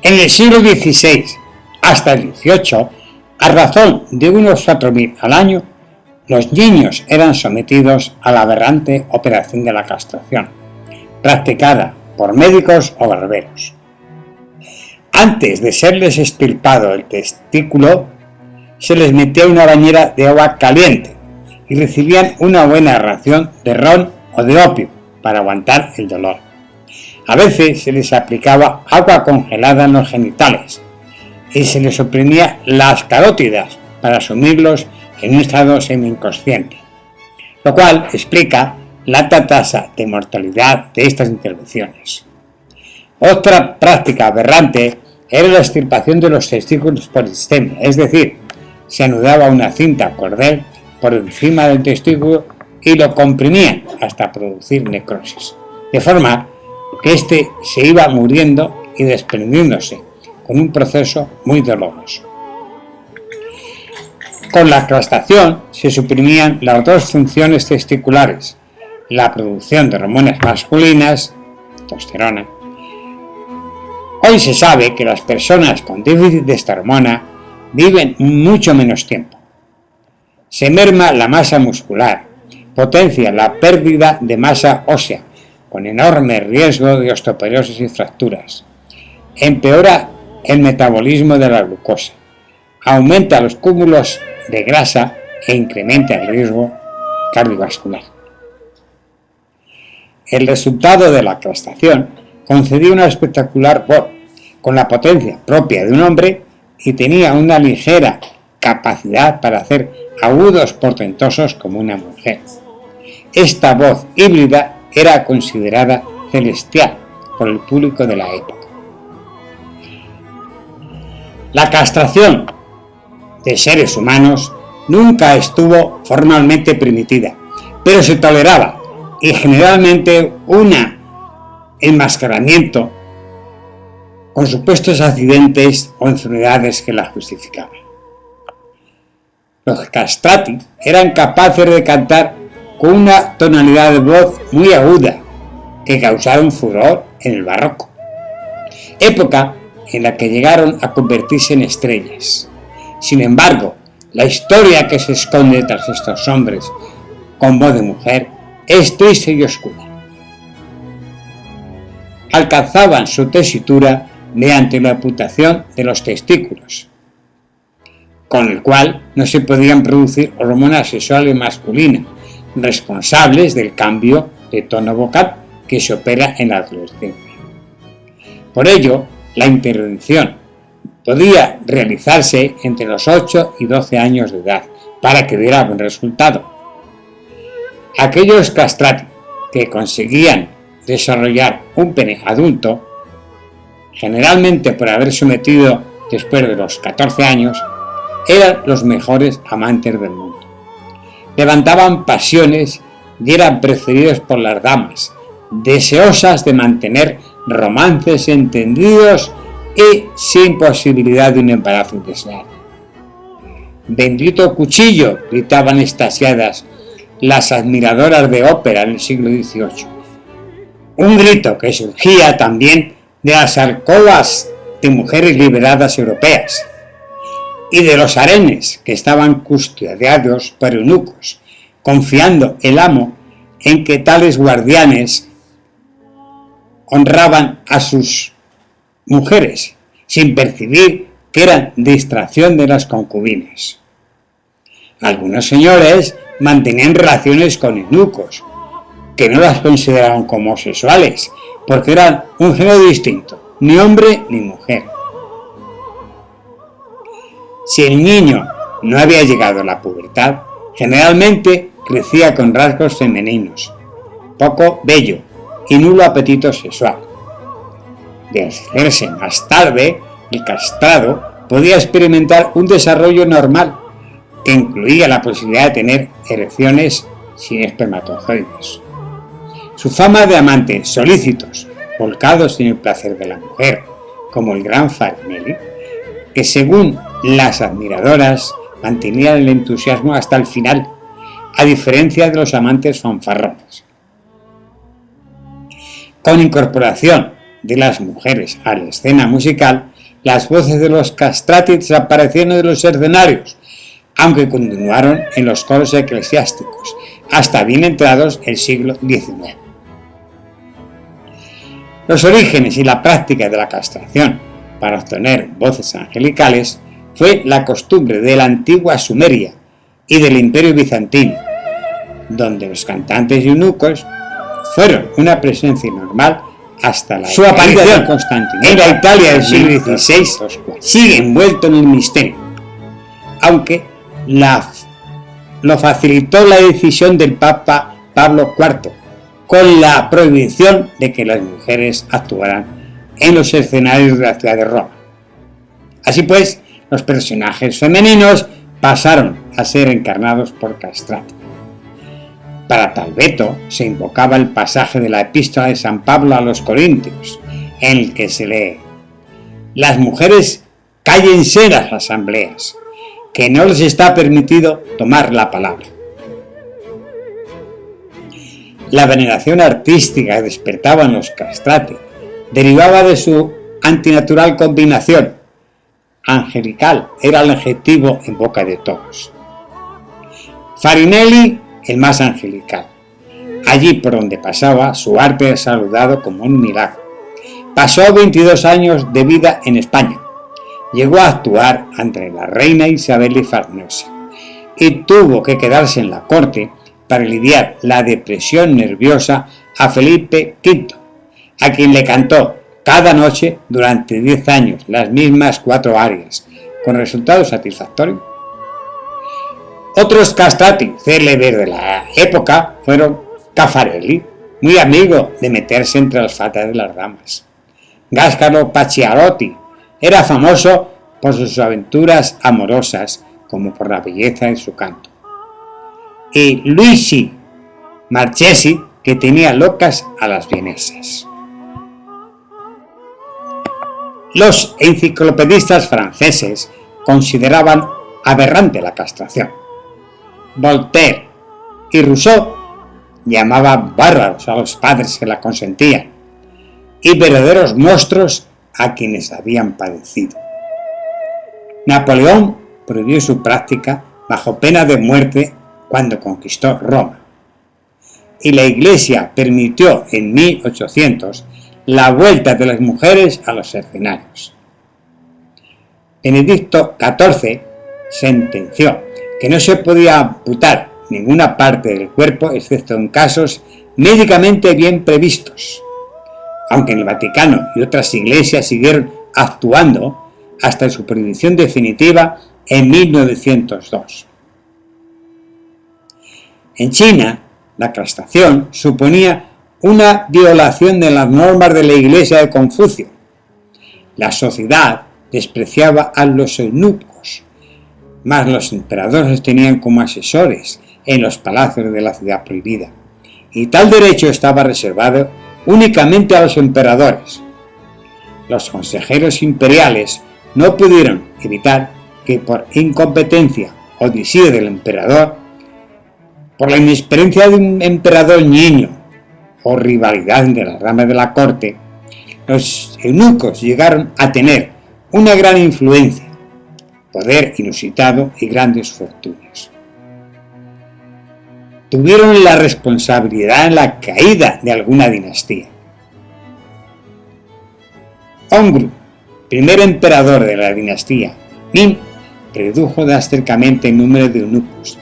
En el siglo XVI hasta el XVIII, a razón de unos 4.000 al año, los niños eran sometidos a la aberrante operación de la castración, practicada por médicos o barberos. Antes de serles extirpado el testículo, se les metía una bañera de agua caliente y recibían una buena ración de ron o de opio para aguantar el dolor. A veces se les aplicaba agua congelada en los genitales y se les oprimía las carótidas para sumirlos en un estado semi-inconsciente, lo cual explica la alta tasa de mortalidad de estas intervenciones. Otra práctica aberrante era la extirpación de los testículos por istemia, es decir, se anudaba una cinta cordel por encima del testículo y lo comprimían hasta producir necrosis, de forma que éste se iba muriendo y desprendiéndose con un proceso muy doloroso. Con la castración se suprimían las dos funciones testiculares, la producción de hormonas masculinas, testosterona. Hoy se sabe que las personas con déficit de esta hormona viven mucho menos tiempo. Se merma la masa muscular, potencia la pérdida de masa ósea, con enorme riesgo de osteoporosis y fracturas. Empeora el metabolismo de la glucosa, aumenta los cúmulos de grasa e incrementa el riesgo cardiovascular. El resultado de la castración concedía una espectacular voz, con la potencia propia de un hombre, y tenía una ligera capacidad para hacer agudos portentosos como una mujer. Esta voz híbrida era considerada celestial por el público de la época. La castración de seres humanos nunca estuvo formalmente permitida, pero se toleraba y generalmente un enmascaramiento con supuestos accidentes o enfermedades que la justificaban. Los castrati eran capaces de cantar con una tonalidad de voz muy aguda que causaron furor en el barroco, época en la que llegaron a convertirse en estrellas. Sin embargo, la historia que se esconde tras estos hombres con voz de mujer es triste y oscura. Alcanzaban su tesitura mediante la amputación de los testículos, con el cual no se podían producir hormonas sexuales masculinas responsables del cambio de tono vocal que se opera en la adolescencia. Por ello, la intervención podía realizarse entre los 8 y 12 años de edad para que diera buen resultado. Aquellos castrati que conseguían desarrollar un pene adulto, generalmente por haber sometido después de los 14 años, eran los mejores amantes del mundo. Levantaban pasiones y eran preferidos por las damas, deseosas de mantener romances entendidos y sin posibilidad de un embarazo indeseado. «Bendito cuchillo», gritaban extasiadas las admiradoras de ópera en el siglo XVIII. Un grito que surgía también de las alcobas de mujeres liberadas europeas y de los harenes que estaban custodiados por eunucos, confiando el amo en que tales guardianes honraban a sus mujeres, sin percibir que eran distracción de las concubinas. Algunos señores mantenían relaciones con eunucos, que no las consideraban como homosexuales, porque eran un género distinto, ni hombre ni mujer. Si el niño no había llegado a la pubertad, generalmente crecía con rasgos femeninos, poco bello y nulo apetito sexual. De hacerse más tarde, el castrado podía experimentar un desarrollo normal que incluía la posibilidad de tener erecciones sin espermatozoides. Su fama de amantes solícitos, volcados en el placer de la mujer, como el gran Farinelli, que según las admiradoras mantenían el entusiasmo hasta el final, a diferencia de los amantes fanfarrones. Con incorporación de las mujeres a la escena musical, las voces de los castrati desaparecieron de los escenarios, aunque continuaron en los coros eclesiásticos, hasta bien entrados el siglo XIX. Los orígenes y la práctica de la castración para obtener voces angelicales fue la costumbre de la antigua Sumeria y del Imperio Bizantino, donde los cantantes y eunucos fueron una presencia normal hasta su aparición en Constantinopla. En la Italia del siglo XVI sigue envuelto en el misterio, aunque lo facilitó la decisión del Papa Pablo IV, con la prohibición de que las mujeres actuaran en los escenarios de la ciudad de Roma. Así pues, los personajes femeninos pasaron a ser encarnados por castrati. Para tal veto se invocaba el pasaje de la epístola de San Pablo a los Corintios, en el que se lee: las mujeres cállense en las asambleas, que no les está permitido tomar la palabra. La veneración artística que despertaban los castrati derivaba de su antinatural combinación. Angelical era el adjetivo en boca de todos. Farinelli, el más angelical. Allí por donde pasaba, su arte era saludado como un milagro. Pasó 22 años de vida en España. Llegó a actuar ante la reina Isabel de Farnesio y tuvo que quedarse en la corte para aliviar la depresión nerviosa a Felipe V, a quien le cantó cada noche durante 10 años las mismas 4 arias, con resultado satisfactorio. Otros castrati célebres de la época fueron Caffarelli, muy amigo de meterse entre las faldas de las damas. Gasparo Pacchiarotti era famoso por sus aventuras amorosas como por la belleza de su canto. Y Luigi Marchesi, que tenía locas a las vienesas. Los enciclopedistas franceses consideraban aberrante la castración. Voltaire y Rousseau llamaban bárbaros a los padres que la consentían y verdaderos monstruos a quienes habían padecido. Napoleón prohibió su práctica bajo pena de muerte cuando conquistó Roma, y la Iglesia permitió en 1800 la vuelta de las mujeres a los escenarios. Benedicto XIV sentenció que no se podía amputar ninguna parte del cuerpo excepto en casos médicamente bien previstos, aunque en el Vaticano y otras iglesias siguieron actuando hasta su prohibición definitiva en 1902. En China, la castración suponía una violación de las normas de la Iglesia de Confucio. La sociedad despreciaba a los eunucos, mas los emperadores los tenían como asesores en los palacios de la ciudad prohibida, y tal derecho estaba reservado únicamente a los emperadores. Los consejeros imperiales no pudieron evitar que por incompetencia o desidia del emperador, por la inexperiencia de un emperador niño o rivalidad de las ramas de la corte, los eunucos llegaron a tener una gran influencia, poder inusitado y grandes fortunas. Tuvieron la responsabilidad en la caída de alguna dinastía. Ongru, primer emperador de la dinastía Ming, redujo drásticamente el número de eunucos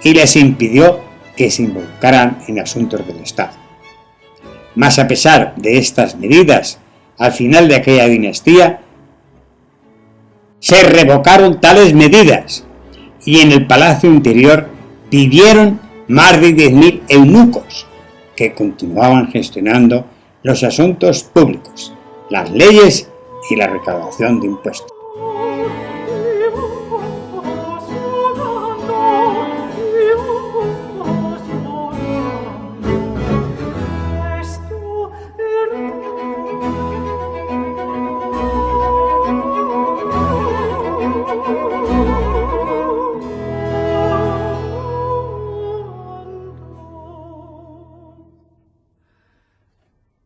y les impidió que se involucraran en asuntos del Estado. Mas a pesar de estas medidas, al final de aquella dinastía se revocaron tales medidas y en el palacio interior vivieron más de 10.000 eunucos que continuaban gestionando los asuntos públicos, las leyes y la recaudación de impuestos.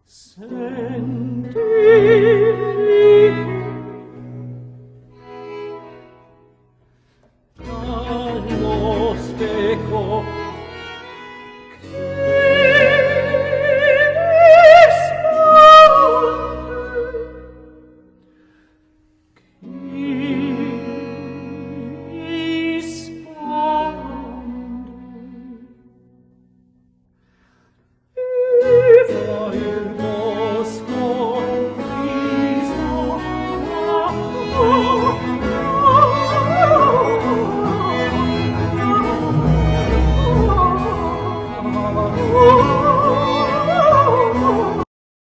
Senti